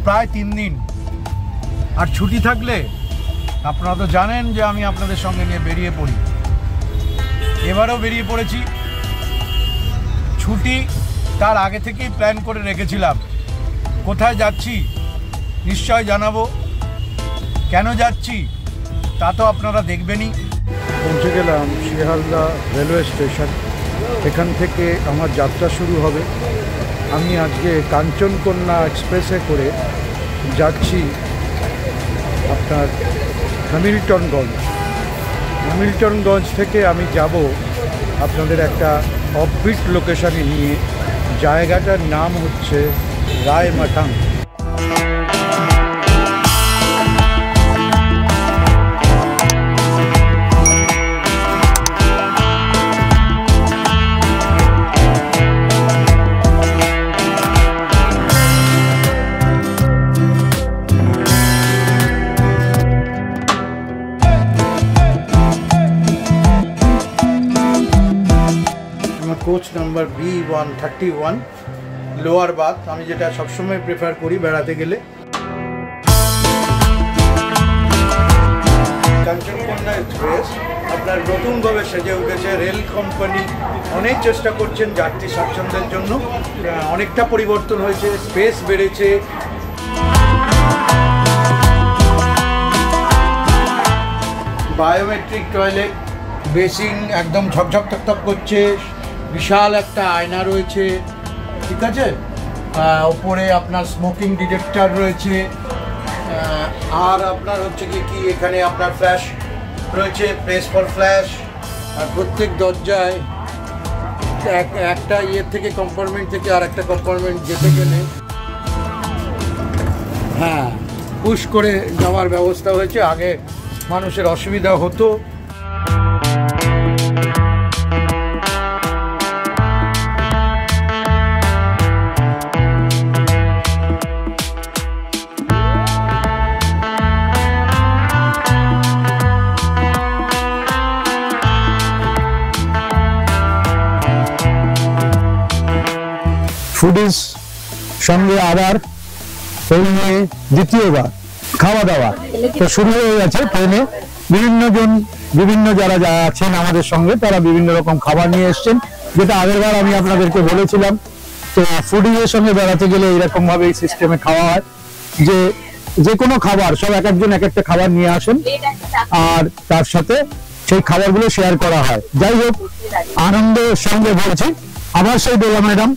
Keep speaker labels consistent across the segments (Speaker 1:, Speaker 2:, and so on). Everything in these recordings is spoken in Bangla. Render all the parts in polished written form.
Speaker 1: প্রায় 3 দিন। আর ছুটি থাকলে আপনারা তো জানেন যে আমি আপনাদের সঙ্গে নিয়ে বেরিয়ে পড়ি। এবারেও বেরিয়ে পড়েছি। ছুটি তার আগে থেকেই প্ল্যান করে রেখেছিলাম। কোথায় যাচ্ছি নিশ্চয় জানাবো, কেন যাচ্ছি তা তো আপনারা দেখবেনই। পৌঁছে গেলাম শিয়ালদা রেলওয়ে স্টেশন। এখান থেকে আমার যাত্রা শুরু হবে। আমি আজকে কাঞ্চনকন্যা এক্সপ্রেসে করে যাচ্ছি আপনার হ্যামিল্টনগঞ্জ। হ্যামিল্টনগঞ্জ থেকে আমি যাব আপনাদের একটা অফবিট লোকেশানে নিয়ে। জায়গাটার নাম হচ্ছে Raimatang. Coach number B131 lower berth, আমি যেটা সবসময় প্রেফার করি বেড়াতে গেলে। কাঞ্চনকন্যা এক্সপ্রেস আপনার নতুনভাবে সেজে উঠেছে। রেল কোম্পানি অনেক চেষ্টা করছেন যাত্রী স্বাচ্ছন্দ্যের জন্য। অনেকটা পরিবর্তন হয়েছে, স্পেস বেড়েছে। বায়োমেট্রিক টয়লেট, বেসিন একদম ঝকঝক তকতক করছে। বিশাল একটা আয়না রয়েছে, ঠিক আছে। ওপরে আপনার স্মোকিং ডিটেক্টর রয়েছে। আর আপনার হচ্ছে কি এখানে আপনার ফ্ল্যাশ রয়েছে, প্রেস ফর ফ্ল্যাশ। আর প্রত্যেক দরজায় একটা ইয়ে থেকে কম্পার্টমেন্ট থেকে আর একটা কম্পার্টমেন্ট যেতে গেলে পুশ করে যাওয়ার ব্যবস্থা হয়েছে। আগে মানুষের অসুবিধা হতো। ফুডিজ সঙ্গে আবার ট্রেনে দ্বিতীয়বার খাওয়া দাওয়া তো শুরু হয়ে গেছে। ট্রেনে বিভিন্ন যারা আছেন আমাদের সঙ্গে তারা বিভিন্ন রকম খাবার নিয়ে এসছেন, যেটা আগেরবার আমি আপনাদেরকে বলেছিলাম। তো ফুডিজের সঙ্গে বেড়াতে গেলে এইরকম ভাবে এই সিস্টেমে খাওয়া হয় যে কোনো খাবার সব এক একজন এক একটা খাবার নিয়ে আসেন আর তার সাথে সেই খাবারগুলো শেয়ার করা হয়। যাই হোক, আনন্দের সঙ্গে বলছি আবার সেই দোলা ম্যাডাম,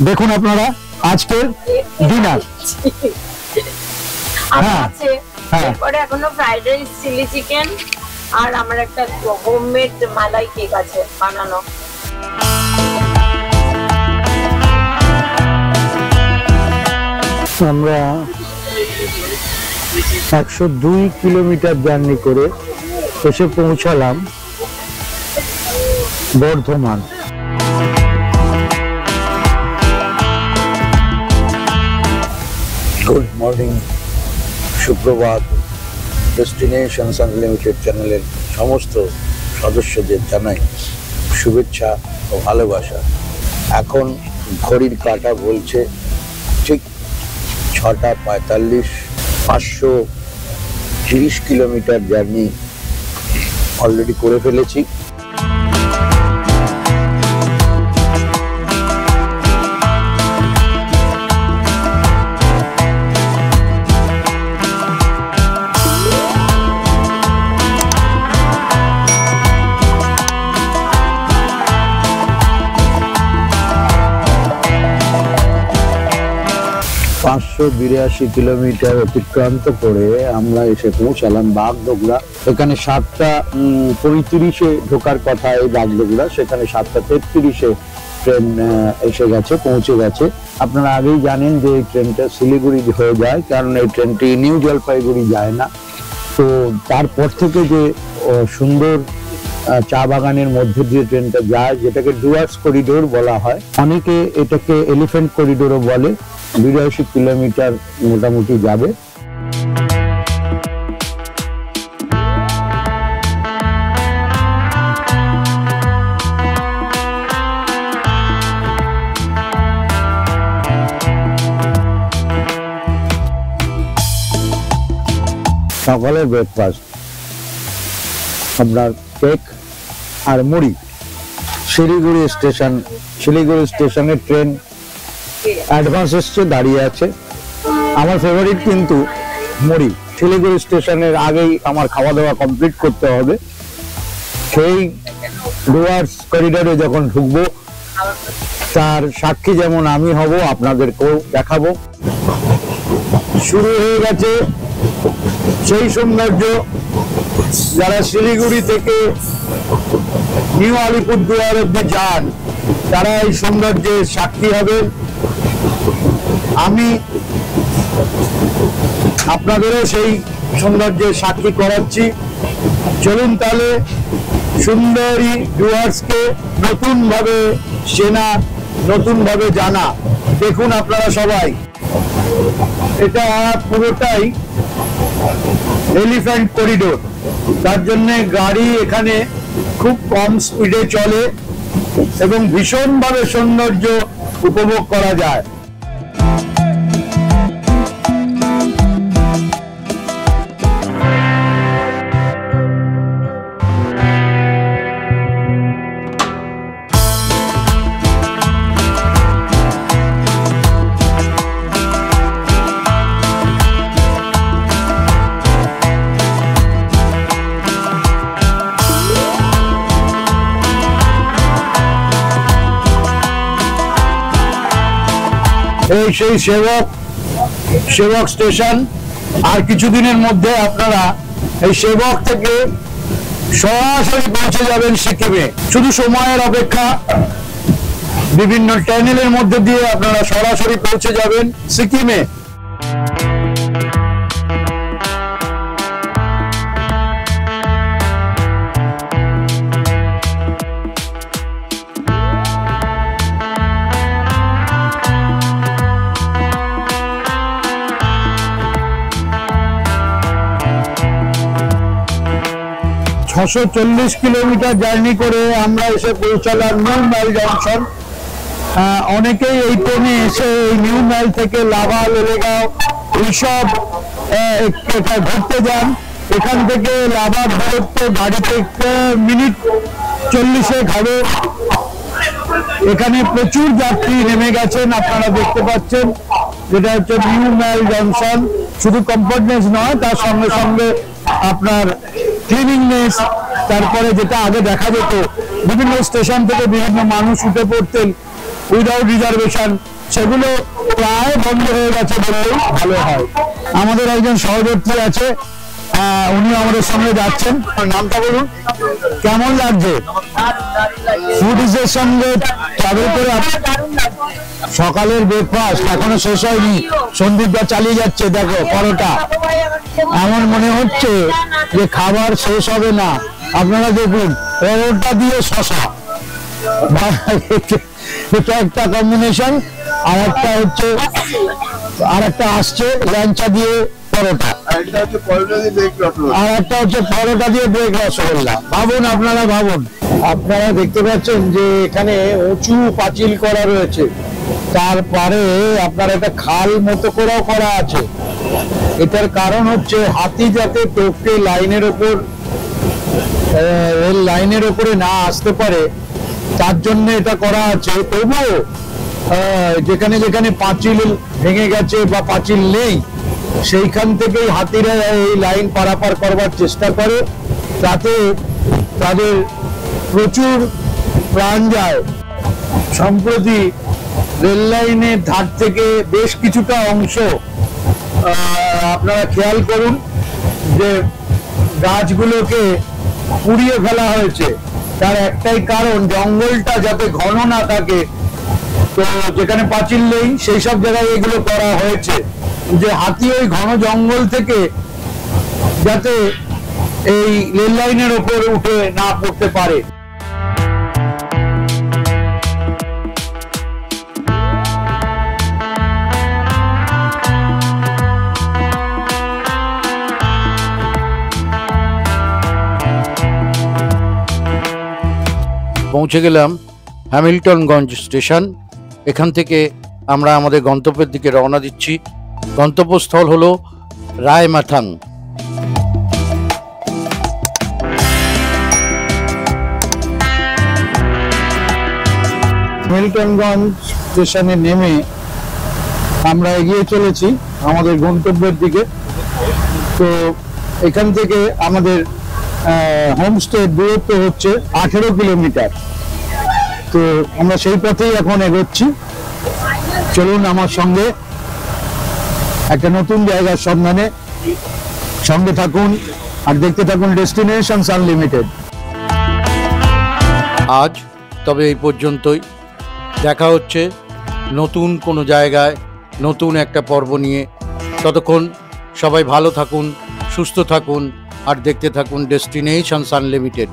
Speaker 1: দেখুন আপনারা আজকের ডিনার।
Speaker 2: এরপরে এখনো ফ্রাইড রাইস, চিলি চিকেন আর আমার একটা হোমমেড মালাই কেক আছে বানানো।
Speaker 1: আমরা 102 কিলোমিটার জার্নি করে এসে পৌঁছালাম বর্ধমান। গুড মর্নিং, সুপ্রভাত। ডেস্টিনেশনস আনলিমিটেড চ্যানেলের সমস্ত সদস্যদের জানাই শুভেচ্ছা ও ভালোবাসা। এখন ঘড়ির কাঁটা বলছে ঠিক 6টা 45। 530 কিলোমিটার জার্নি অলরেডি করে ফেলেছি। কিলোমিটার অতিক্রান্ত করে আমরা এসে পৌঁছালাম বাগডোগরা। এখানে 7টা 35-এ ঢোকার কথা এই বাগডোগরা, সেখানে 7টা 33-এ ট্রেন এসে গেছে, পৌঁছে গেছে। আপনারা আগেই জানেন যে এই ট্রেনটা শিলিগুড়ি হয়ে যায়, কারণ এই ট্রেনটি নিউ জলপাইগুড়ি যায় না। তো তারপর থেকে যে সুন্দর চা বাগানের মধ্যে দিয়ে ট্রেনটা যায়, যেটাকে ডুয়ার্স করিডোর বলা হয়, অনেকে এটাকে এলিফ্যান্ট করিডোরও বলে। 82 কিলোমিটার মোটামুটি যাবে। সকালের ব্রেকফাস্ট আপনার কেক আর মুড়ি। শিলিগুড়ি স্টেশনের ট্রেন অ্যাডভান্স এসছে, দাঁড়িয়ে আছে। আমার ফেভারিট কিন্তু মুড়ি। শিলিগুড়ি স্টেশনের আগেই আমার খাওয়া দাওয়া কমপ্লিট করতে হবে। সেই ডুয়ার্স করিডোরে যখন ঢুকবো তার সাক্ষী যেমন আমি হব, আপনাদেরকেও দেখাবো। শুরু হয়ে গেছে সেই সৌন্দর্য। যারা শিলিগুড়ি থেকে নিউ আলিপুরদুয়ার অব্দি যান তারা এই সৌন্দর্যের সাক্ষী হবেন। আমি আপনাদেরও সেই সৌন্দর্যের সাক্ষী করাচ্ছি। চলুন তাহলে সুন্দরী ডুয়ার্সকে নতুন ভাবে চেনা, নতুন ভাবে জানা। দেখুন আপনারা সবাই, এটা পুরোটাই এলিফ্যান্ট করিডোর। তার জন্য গাড়ি এখানে খুব কম স্পিডে চলে এবং ভীষণভাবে সৌন্দর্য উপভোগ করা যায়। এই সেই সেবক স্টেশন। আর কিছুদিনের মধ্যে আপনারা এই সেবক থেকে সরাসরি পৌঁছে যাবেন সিকিমে। শুধু সময়ের অপেক্ষা। বিভিন্ন টানেলের মধ্যে দিয়ে আপনারা সরাসরি পৌঁছে যাবেন সিকিমে। ছশো 40 কিলোমিটার জার্নি করে আমরা এসে পৌঁছালাম নিউ মাইল জংশন। অনেকেই এই ট্রেনে এসে এই নিউ মাইল থেকে লাভা, লেলেগাঁও এইসব ঘুরতে যান। এখান থেকে লাভার দূরত্ব গাড়িতে মিনিট 40 হবে। এখানে প্রচুর যাত্রী নেমে গেছেন, আপনারা দেখতে পাচ্ছেন। যেটা হচ্ছে নিউ মাইল জংশন। শুধু কমফোর্টনেস নয়, তার সঙ্গে সঙ্গে আপনার ক্লিনিংনেস। তারপরে যেটা আগে দেখা যেত, বিভিন্ন স্টেশন থেকে বিভিন্ন মানুষ উঠে পড়তেন উইদাউট রিজার্ভেশন, সেগুলো প্রায় বন্ধ হয়ে গেছে বললেই ভালো হয়। আমাদের একজন সহযাত্রী আছে, উনি আমাদের সঙ্গে যাচ্ছেন। নামটা বলুন, কেমন লাগছে ফুডিজের সঙ্গে ট্রাভেল করে? সকালের ব্রেকফাস্ট এখনো শেষ হয়নি, সন্দীপটা চালিয়ে যাচ্ছে। দেখো পরোটা, এমন মনে হচ্ছে যে খাবার শেষ হবে না। আপনারা দেখুন, পরোটা দিয়ে শশা, এটা একটা কম্বিনেশন। আর একটা হচ্ছে আসছে ল্যাংচা দিয়ে পরোটা, আর একটা হচ্ছে পরোটা দিয়ে ব্রেক রসগোল্লা। ভাবুন, আপনারা ভাবুন। আপনারা দেখতে পাচ্ছেন যে এখানে উঁচু পাঁচিল করা রয়েছে, তারপরে আপনার একটা খাল মতো করেও করা আছে। এটার কারণ হচ্ছে হাতি যাতে টপকে রেল লাইনের উপরে না আসতে পারে, তার জন্য এটা করা আছে। তবুও যেখানে যেখানে পাঁচিল ভেঙে গেছে বা পাঁচিল নেই, সেইখান থেকেই হাতিরা এই লাইন পারাপার করবার চেষ্টা করে, তাতে তাদের প্রচুর প্রাণ যায়। সম্প্রতি রেল লাইনের ধার থেকে বেশ কিছুটা অংশ আপনারা খেয়াল করুন যে গাছগুলোকে পুড়িয়ে ফেলা হয়েছে। তার একটাই কারণ, জঙ্গলটা যাতে ঘন না থাকে। তো যেখানে পাঁচিল নেই সেই সব জায়গায় এগুলো করা হয়েছে, যে হাতি ওই ঘন জঙ্গল থেকে যাতে এই রেল লাইনের ওপর উঠে না পড়তে পারে।
Speaker 3: পৌঁছে গেলাম হ্যামিল্টনগঞ্জ স্টেশন। এখান থেকে আমরা আমাদের গন্তব্যের দিকে রওনা দিচ্ছি। গন্তব্যস্থল হলো রায়মাথাং।
Speaker 1: হ্যামিল্টনগঞ্জ স্টেশনে নেমে আমরা এগিয়ে চলেছি আমাদের গন্তব্যের দিকে। তো এখান থেকে আমাদের হোমস্টে দূরত্ব হচ্ছে 18 কিলোমিটার। তো আমরা সেই পথেই এখন এগোচ্ছি। চলুন আমার সঙ্গে একটা নতুন জায়গার সন্ধানে, সঙ্গে থাকুন আর দেখতে থাকুন ডেস্টিনেশনস আনলিমিটেড।
Speaker 3: আজ তবে এই পর্যন্তই। দেখা হচ্ছে নতুন কোনো জায়গায় নতুন একটা পর্ব নিয়ে। ততক্ষণ সবাই ভালো থাকুন, সুস্থ থাকুন আর দেখতে থাকুন ডেস্টিনেশনস আনলিমিটেড।